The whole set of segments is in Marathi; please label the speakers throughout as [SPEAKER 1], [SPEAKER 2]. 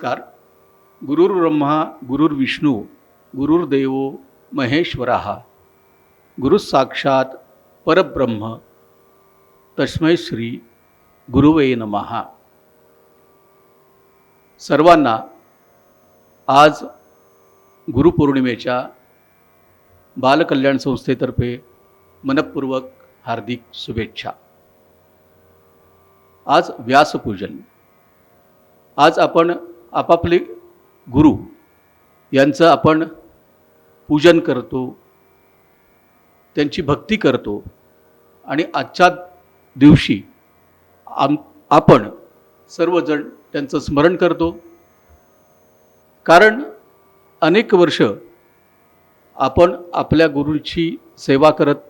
[SPEAKER 1] नमस्कार. गुरुर्ब्रह्मा गुरुर्विष्णू गुरुर्देव महेश्वरः गुरु साक्षात परब्रह्म तस्मै श्री गुरुवे नमः. सर्वांना आज गुरुपौर्णिमेच्या बालकल्याण संस्थेतर्फे मनपूर्वक हार्दिक शुभेच्छा. आज व्यासपूजन. आज आपण आपापले गुरु यांचं आपण पूजन करतो, त्यांची भक्ती करतो आणि आजच्या दिवशी आपण सर्वजण त्यांचं स्मरण करतो. कारण अनेक वर्ष आपण आपल्या गुरूंची सेवा करत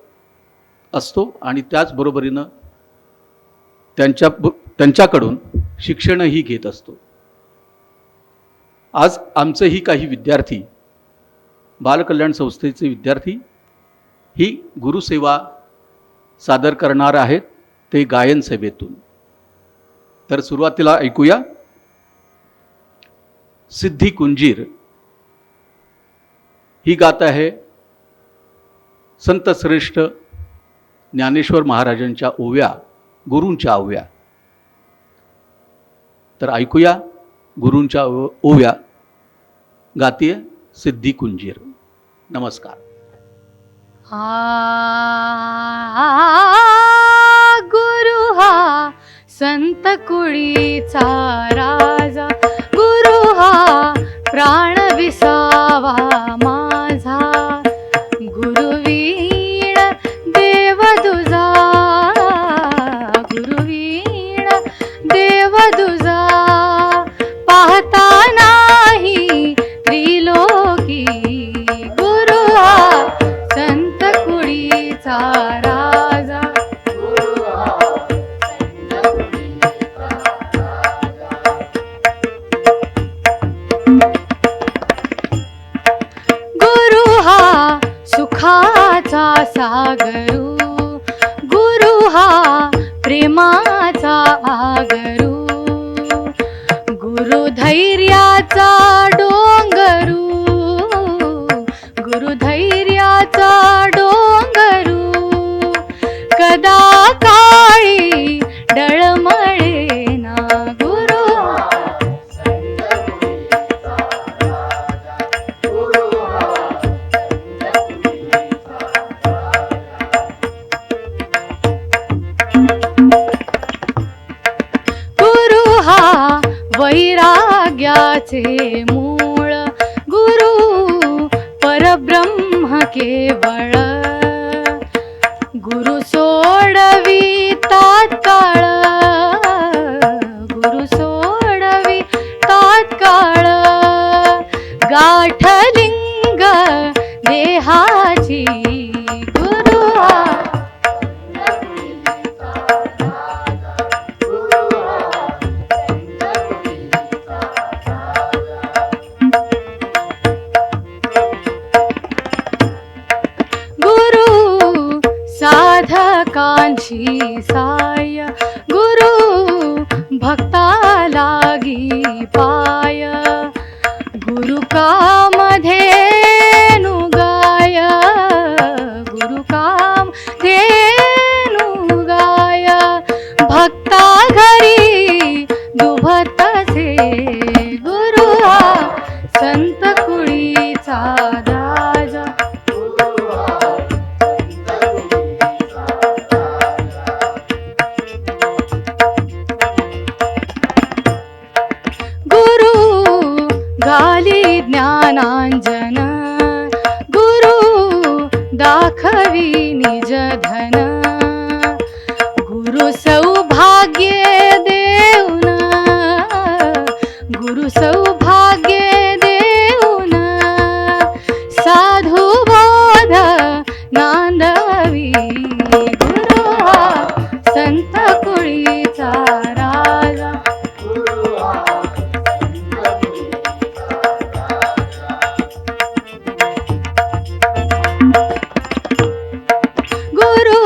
[SPEAKER 1] असतो आणि त्याचबरोबरीनं त्यांच्याकडून शिक्षणही घेत असतो. आज आमचेही काही विद्यार्थी, बालकल्याण संस्थेचे विद्यार्थी ही गुरुसेवा सादर करणार आहेत, ते गायन सेवेतून. तर सुरुवातीला ऐकूया सिद्धी कुंजीर. ही गात आहे संत श्रेष्ठ ज्ञानेश्वर महाराजांच्या ओव्या, गुरूंच्या ओव्या. तर ऐकूया गुरूंच्या ओव्या. गातीय सिद्धी कुंजीर. नमस्कार.
[SPEAKER 2] गुरु हा संत कुळीचा राजा, गुरु हा प्राण विसावा माझा, गुरुवीण देव तुझा, गुरुवीण देव तुझा, पाहता नाही त्रिलोकी, गुरु हा संत कुळीचा राजा, गुरु हा संत कुळीचा राजा. गुरु हा सुखाचा सागरू, गुरु हा प्रेमाचा आगरू, गुरु धैर्याचा डोंगरू, गुरु धैर्याचा डोंगरू, कदा काळी डळमळेना, गुरु गुरु हा वैराग्याचे मूळ, गुरु परब्रह्म केवळ, गुरु सोडवी तात्काळ, गुरु सोडवी तात्काळ, गाठलिंग देहाची, गुरु हा साधकांची साय, गुरु भक्ता लागी पाय, गुरु कामध्ये नुगाय, गुरु काम धेनुगाय, भक्ता घरी दुभतसे, गुरु हा संत कुळीचा राजा, घाली ज्ञानांजन, गुरु दाखवी निज धन, गुरु सौभाग्य देऊन, गुरु सौभाग्य देऊन, साधु बोध नांदवी, गुरु हा संत कुळीचा राजा, गुरु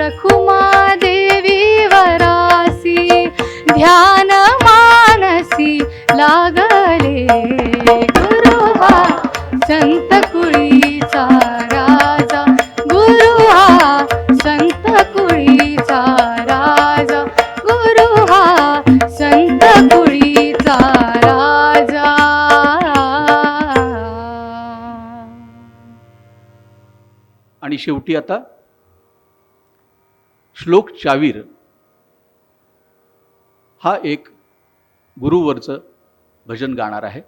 [SPEAKER 2] रखुमा देवी वरासी ध्यान मानसी लागले गुरु हा संत कुळीचा राजा गुरु हा संत कुळीचा राजा गुरु हा संत कुळीचा राजा.
[SPEAKER 1] आणि शेवटी आता श्लोक 4 हा एक गुरुवरचं भजन गाणार आहे.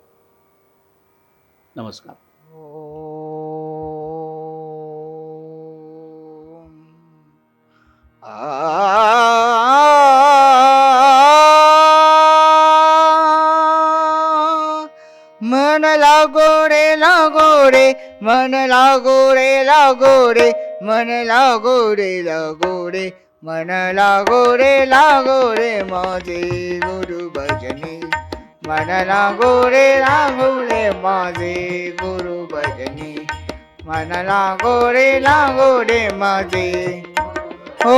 [SPEAKER 1] नमस्कार.
[SPEAKER 3] मन लागो रे लागो रे मन लागो रे लागो रे मन लागो रे लागो रे मन लागो रे लागो रे माझे गुरु भजनी मन लागो रे माझे गुरु भजनी मन लागो रे माझे. हो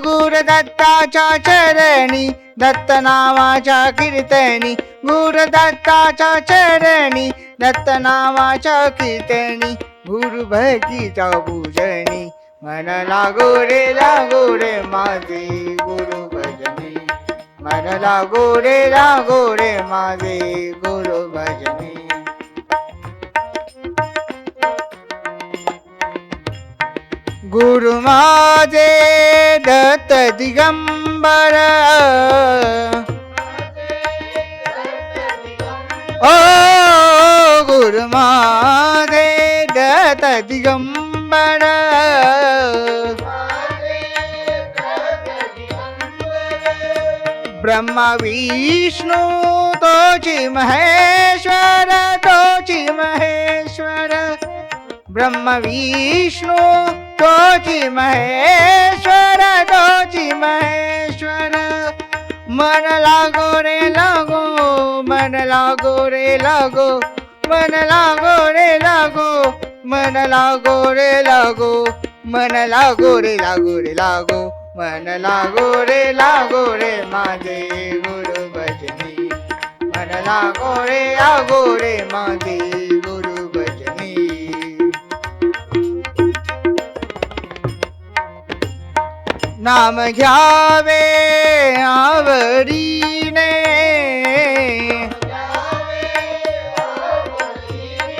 [SPEAKER 3] गुरुदत्ताच्या चरणी दत्त नावाच्या कीर्तनी गुरुदत्ताच्या चरणी दत्त नावाच्या कीर्तनी गुरु भक्तीच्या पूजनी मन लागो रे माझे गुरु भजनी मन लागो रे माझे गुरु भजनी. गुरु माझे दत्त दिगंबर ओ गुरु माझे दत्त दिगंबर ब्रह्मा विष्णु तोची महेश्वर ब्रह्म विष्णु तोची महेश्वर मन लागो रे लागो मन लागो रे लागो मन लागो रे लागो मन लागो रे लागो मन लागो रे लागो मन लागो रे माझे गुरु भजनी मन लागो रे माझे गुरु भजनी. नाम घ्यावे आवडीने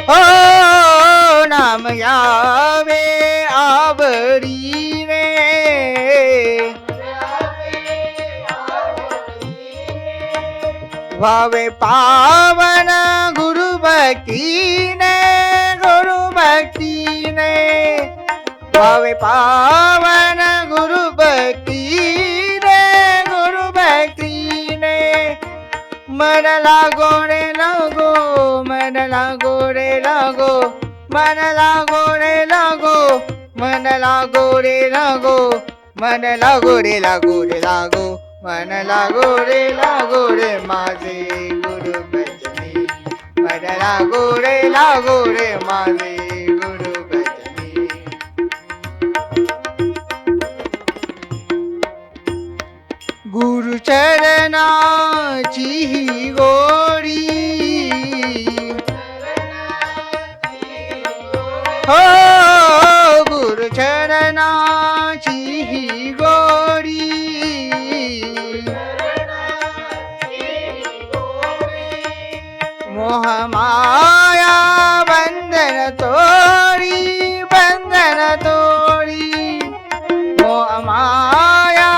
[SPEAKER 3] हो नाम घ्यावे आवडीने व्हावे पावन गुरु भक्तीने व्हावे पावन गुरु भक्तीने मन लागो रे लागो मन लागो रे लागो मन लागो रे लागो मन लागो रे लागो मन लागो रे लागो मन लागो रे माझे गुरु भजनी मन लागो रे माझे गुरु भजनी. गुरु चरणाची ही गोडी हो गुरु चरणाची ही गोडी मोह माया बंधन तोडी मोह माया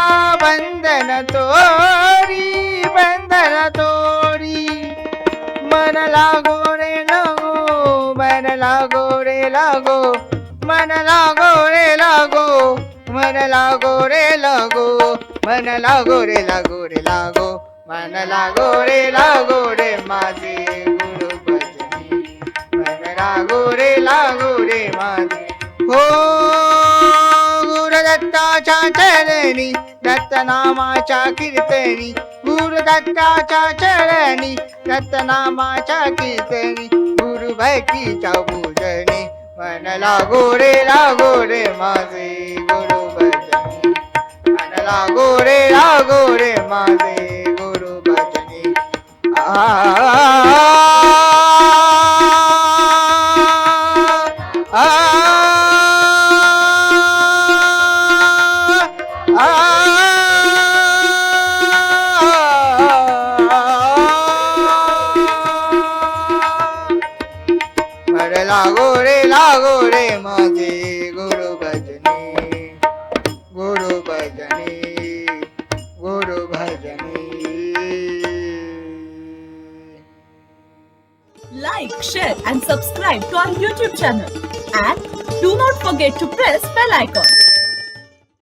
[SPEAKER 3] बंधन तोडी मन लागो रे लागो मन लागो रे लागो मन लागो रे लागो मन लागो रे लागो मन लागो रे लागो मन लागो रे माझे गुरु भजनी मन लागो रे माझे. हो गुरुदत्ताच्या चरणी दत्त नामाच्या कीर्तनी गुरुदत्ताच्या चरणी दत्त नामाच्या कीर्तनी गुरु भक्तीच्या पूजनी मन लागो रे माझे गुरु भजनी लागो रे माझे गुरु भजनी लागो रे माझे गुरु भजनी गुरु भजनी गुरु भजनी.
[SPEAKER 4] Like, share and subscribe to our YouTube channel and do not forget to press bell icon.